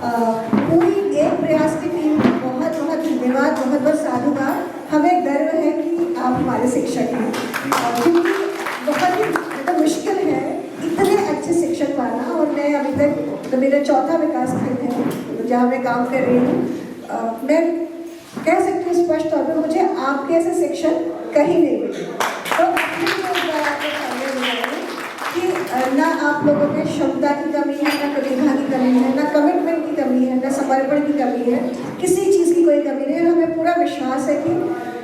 पूरी एक प्रयास की टीम को बहुत बहुत धन्यवाद, बहुत बहुत साधुवाद। हमें गर्व है कि आप हमारे शिक्षक हैं, क्योंकि बहुत ही मतलब मुश्किल है इतने अच्छे शिक्षक पाना। और मैं अभी तक तो मेरा चौथा विकास खंड है जहाँ मैं काम कर रही हूँ। मैं कह सकती हूँ स्पष्ट तौर पर मुझे आपके ऐसे शिक्षक कहीं नहीं मिले। तो कि ना आप लोगों में क्षमता की कमी है, ना प्रतिभा की कमी है, ना कमिटमेंट की कमी है, ना समर्पण की कमी है, किसी चीज़ की कोई कमी नहीं है। हमें पूरा विश्वास है कि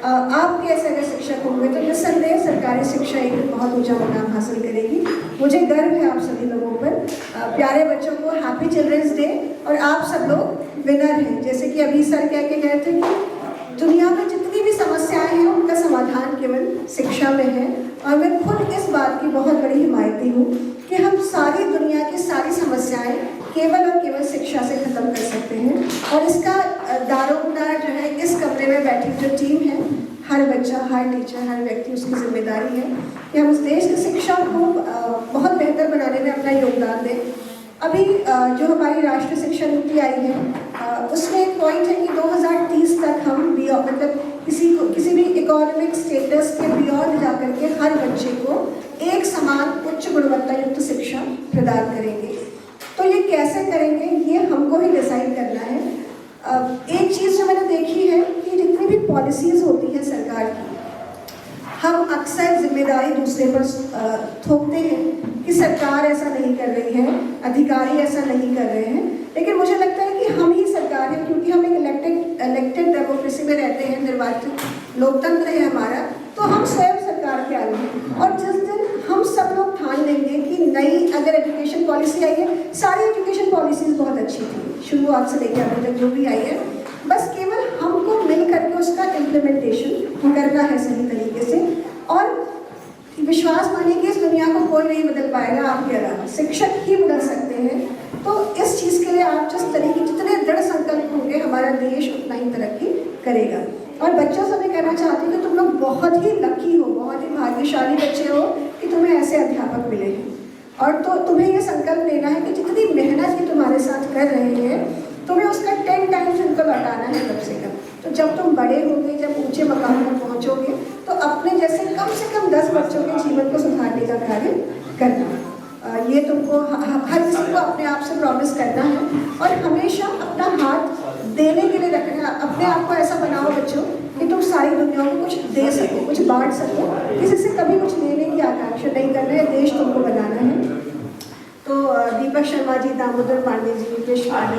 आपके ऐसे अगर शिक्षक होंगे तो निस्संदेह सरकारी शिक्षा एक बहुत ऊंचा मुकाम हासिल करेगी। मुझे गर्व है आप सभी लोगों पर। प्यारे बच्चों को हैप्पी चिल्ड्रंस डे। और आप सब लोग विनर हैं। जैसे कि अभी सर कह के गए थे कि दुनिया में जितनी भी समस्याएं हैं उनका समाधान केवल शिक्षा में है। और मैं खुद इस बात की बहुत बड़ी हिमायती हूँ कि हम सारी दुनिया की सारी समस्याएं केवल और केवल शिक्षा से खत्म कर सकते हैं। और इसका दारोमदार जो है इस कमरे में बैठी जो टीम है, हर बच्चा, हर टीचर, हर व्यक्ति, उसकी जिम्मेदारी है कि हम इस देश की शिक्षा को बहुत बेहतर बनाने में अपना योगदान दें। अभी जो हमारी राष्ट्रीय शिक्षा नीति आई है उसमें एक पॉइंट है कि 2030 तक हम मतलब किसी भी इकोनॉमिक स्टेटस के बियॉन्ड जाकर के हर बच्चे को एक समान उच्च गुणवत्ता युक्त शिक्षा प्रदान करेंगे। तो ये कैसे करेंगे ये हमको ही डिसाइड करना है। एक चीज़ जो मैंने देखी है कि जितनी भी पॉलिसीज़ होती है सरकार की, हम अक्सर जिम्मेदारी दूसरे पर थोपते हैं कि सरकार ऐसा नहीं कर रही है, अधिकारी ऐसा नहीं कर रहे हैं। लेकिन मुझे लगता है कि हम ही सरकार हैं, क्योंकि हम एक इलेक्टेड डेमोक्रेसी में रहते हैं, निर्वाचित लोकतंत्र है हमारा। तो हम स्वयं सरकार के आगे हैं। और जिस दिन हम सब लोग ठान लेंगे कि नई अगर एजुकेशन पॉलिसी आई है, सारी एजुकेशन पॉलिसीज़ बहुत अच्छी थी शुरुआत से लेकर अभी तक जो भी आई है, बस केवल हमको मिल करके उसका इम्प्लीमेंटेशन करना है सही तरीके से। और विश्वास मानिए कि इस दुनिया को कोई नहीं बदल पाएगा आपके अलावा, शिक्षक ही बदल सकते हैं। तो इस चीज़ के लिए आप जितने दृढ़ संकल्प होंगे हमारा देश उतना ही तरक्की करेगा। और बच्चों से मैं कहना चाहती हूँ कि तुम लोग बहुत ही लकी हो, बहुत ही भाग्यशाली बच्चे हो कि तुम्हें ऐसे अध्यापक मिले हैं। और तो तुम्हें ये संकल्प लेना है कि जितनी मेहनत भी तुम्हारे साथ कर रहे हैं तुम्हें उसका 10 टाइम्स उनको लौटाना है कम से कम। तो जब तुम बड़े होगे, जब ऊंचे मकाम पर पहुंचोगे, तो अपने जैसे कम से कम 10 बच्चों के जीवन को सुधारने का कार्य करना। ये तुमको हर किसी को अपने आप से प्रॉमिस करना है। और हमेशा अपना हाथ देने के लिए रखना। अपने आप को ऐसा बनाओ बच्चों कि तुम सारी दुनिया को कुछ दे सको, कुछ बांट सको। किसी से कभी कुछ लेने की आकांक्षा नहीं करना है, देश तुमको बनाना है। तो दीपक शर्मा जी, दामोदर पांडे जी, कृष्ण पांडे,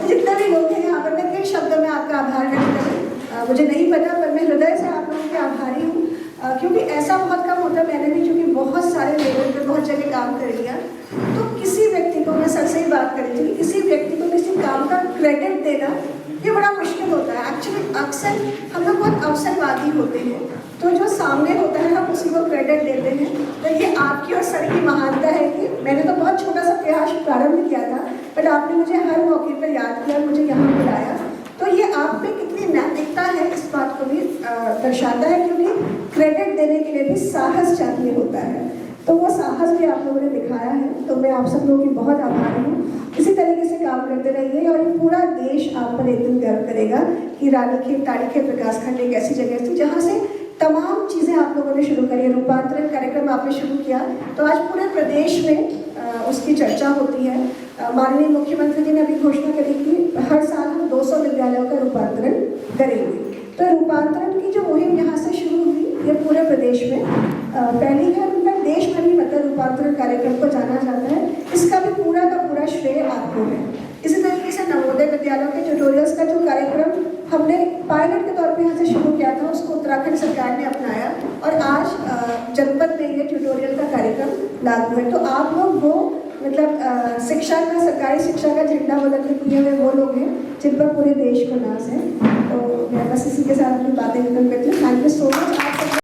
जितने भी लोग हैं यहाँ पर, मैं किन शब्दों में आपका आभार व्यक्त करूँ मुझे नहीं पता, पर मैं हृदय से आप लोगों के आभारी हूँ। क्योंकि ऐसा बहुत कम होता है, मैंने भी चूँकि बहुत सारे लेवल पर बहुत जगह काम कर लिया, तो किसी व्यक्ति को, मैं सर से ही बात कर रही थी, किसी व्यक्ति को किसी काम का क्रेडिट देना ये बड़ा मुश्किल होता है। एक्चुअली अक्सर हम लोग बहुत अवसरवादी होते हैं, तो जो सामने होता है हम उसी को क्रेडिट देते हैं। तो ये आपकी और सर की महानता है कि मैंने तो बहुत छोटा सा प्रयास प्रारंभ किया था, पर आपने मुझे हर मौके पर याद किया, मुझे यहाँ बुलाया। तो ये आप में कितनी नैतिकता है इस बात को भी दर्शाता है, क्योंकि क्रेडिट देने के लिए भी साहस चाहिए होता है। तो वो साहस भी आप लोगों ने दिखाया है, तो मैं आप सब लोगों की बहुत आभारी हूँ। इसी तरीके से काम करते रहिए और ये पूरा देश आप पर एक दिन गर्व करेगा कि रानीखेत ताड़ीखेत विकासखंड एक ऐसी जगह थी जहाँ से तमाम चीज़ें आप लोगों ने शुरू करी। रूपांतरण कार्यक्रम आपने शुरू किया तो आज पूरे प्रदेश में उसकी चर्चा होती है। माननीय मुख्यमंत्री जी ने अभी घोषणा करी कि हर साल हम 200 विद्यालयों का रूपांतरण करेंगे। तो रूपांतरण की जो मुहिम यहाँ से शुरू हुई ये पूरे प्रदेश में पहली है, देश में भी मतलब रूपांतरण कार्यक्रम को जाना जाता है। इसका भी पूरा का पूरा श्रेय आपको है। इसी तरीके से नवोदय विद्यालयों के ट्यूटोरियल्स का जो कार्यक्रम हमने पायलट के तौर पे यहाँ से शुरू किया था, उसको उत्तराखंड सरकार ने अपनाया और आज जनपद में ये ट्यूटोरियल का कार्यक्रम लागू है। तो आप लोग वो मतलब शिक्षा का, सरकारी शिक्षा का झंडा बुलंद किए हुए वो लोग हैं जिन पर पूरे देश को नाज है। तो मैं बस इसी के साथ अपनी बातें खत्म करती हूँ। Thank you so much.